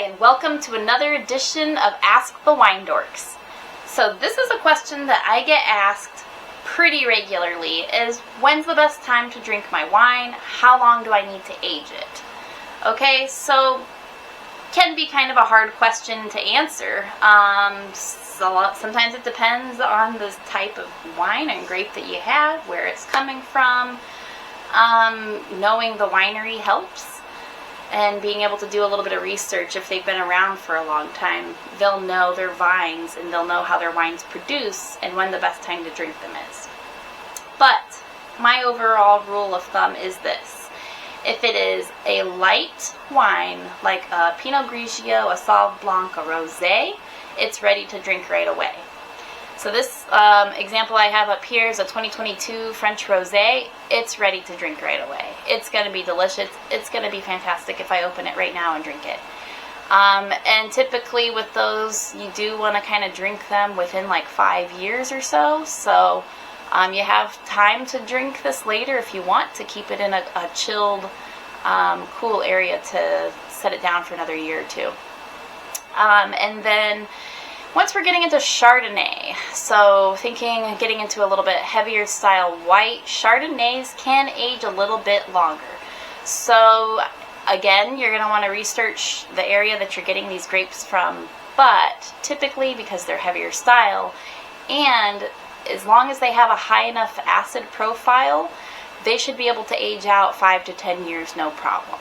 and welcome to another edition of Ask the Wine Dorks. So this is a question that I get asked pretty regularly, is when's the best time to drink my wine? How long do I need to age it? Okay, so can be kind of a hard question to answer. Sometimes it depends on the type of wine and grape that you have, where it's coming from. Knowing the winery helps. And being able to do a little bit of research. If they've been around for a long time, they'll know their vines and they'll know how their wines produce and when the best time to drink them is. But my overall rule of thumb is this: if it is a light wine like a Pinot Grigio, a Sauv Blanc, a Rosé, it's ready to drink right away. So this example I have up here is a 2022 French Rosé. It's ready to drink right away. It's going to be delicious. It's going to be fantastic if I open it right now and drink it. And typically with those, you do want to kind of drink them within like 5 years or so. So you have time to drink this later if you want to keep it in a chilled, cool area to set it down for another year or two. And then once we're getting into Chardonnay, so getting into a little bit heavier style white, Chardonnays can age a little bit longer. So again, you're going to want to research the area that you're getting these grapes from, but typically because they're heavier style, and as long as they have a high enough acid profile, they should be able to age out 5 to 10 years, no problem.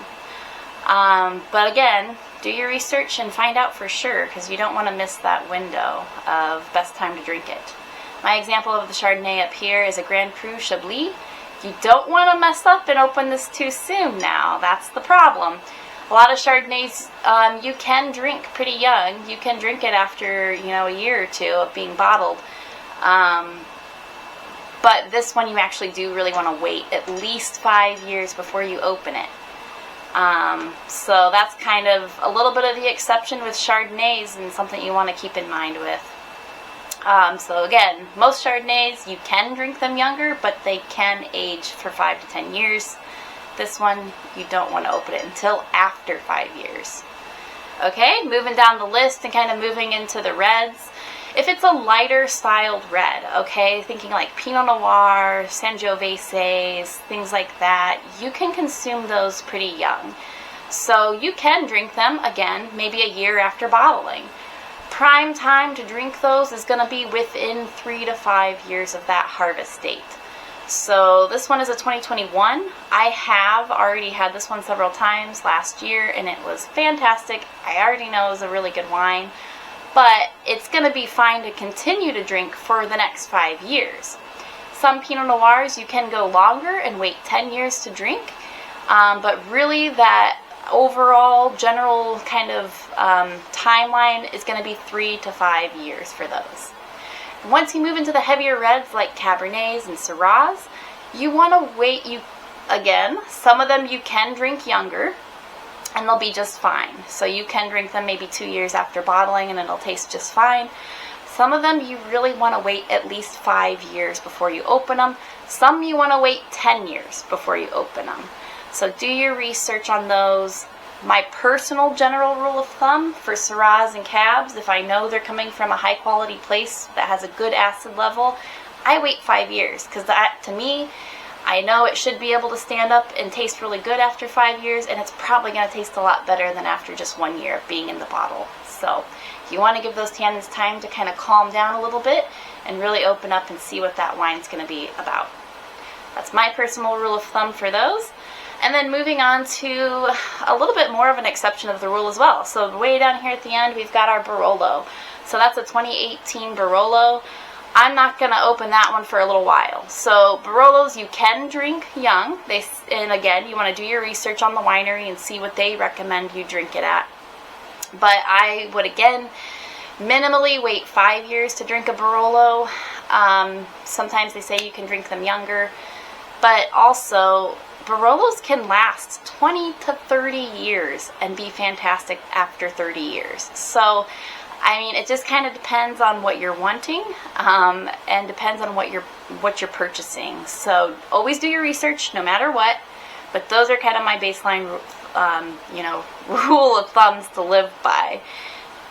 But again, do your research and find out for sure, because you don't want to miss that window of best time to drink it. My example of the Chardonnay up here is a Grand Cru Chablis. You don't want to mess up and open this too soon now. That's the problem. A lot of Chardonnays you can drink pretty young. You can drink it after a year or two of being bottled. But this one you actually do really want to wait at least 5 years before you open it. So that's kind of a little bit of the exception with Chardonnays and something you want to keep in mind with. So again, most Chardonnays, you can drink them younger, but they can age for 5 to 10 years. This one, you don't want to open it until after 5 years. Okay, moving down the list and kind of moving into the reds. If it's a lighter styled red, okay, thinking like Pinot Noir, Sangiovese, things like that, you can consume those pretty young. So you can drink them, again, maybe a year after bottling. Prime time to drink those is going to be within 3 to 5 years of that harvest date. So this one is a 2021. I have already had this one several times last year, and it was fantastic. I already know it was a really good wine. But it's going to be fine to continue to drink for the next 5 years. Some Pinot Noirs you can go longer and wait 10 years to drink, but really that overall general kind of timeline is going to be 3 to 5 years for those. Once you move into the heavier reds like Cabernets and Syrahs, you want to wait. Again, some of them you can drink younger, and they'll be just fine. So you can drink them maybe 2 years after bottling and it'll taste just fine. Some of them you really want to wait at least 5 years before you open them. Some you want to wait 10 years before you open them. So do your research on those. My personal general rule of thumb for Syrahs and Cabs, if I know they're coming from a high quality place that has a good acid level, I wait 5 years, because that, to me, I know it should be able to stand up and taste really good after 5 years, and it's probably going to taste a lot better than after just 1 year of being in the bottle. So you want to give those tannins time to kind of calm down a little bit and really open up and see what that wine's going to be about. That's my personal rule of thumb for those. And then moving on to a little bit more of an exception of the rule as well. So way down here at the end, we've got our Barolo. So that's a 2018 Barolo. I'm not going to open that one for a little while. So Barolos you can drink young. And again, you want to do your research on the winery and see what they recommend you drink it at. But I would, again, minimally wait 5 years to drink a Barolo. Sometimes they say you can drink them younger. But also, Barolos can last 20 to 30 years and be fantastic after 30 years. So I mean, it just kind of depends on what you're wanting, and depends on what you're purchasing. So always do your research, no matter what. But those are kind of my baseline rule of thumbs to live by.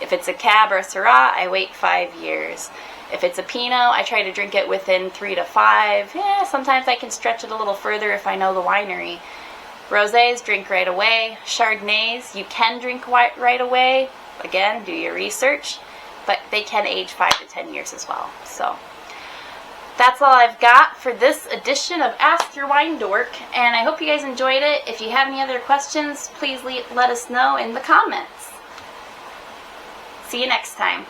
If it's a Cab or a Syrah, I wait 5 years. If it's a Pinot, I try to drink it within 3 to 5. Yeah, sometimes I can stretch it a little further if I know the winery. Rosés, drink right away. Chardonnays, you can drink right away. Again, do your research. But they can age 5 to 10 years as well. So that's all I've got for this edition of Ask Your Wine Dork, and I hope you guys enjoyed it. If you have any other questions, please let us know in the comments. See you next time.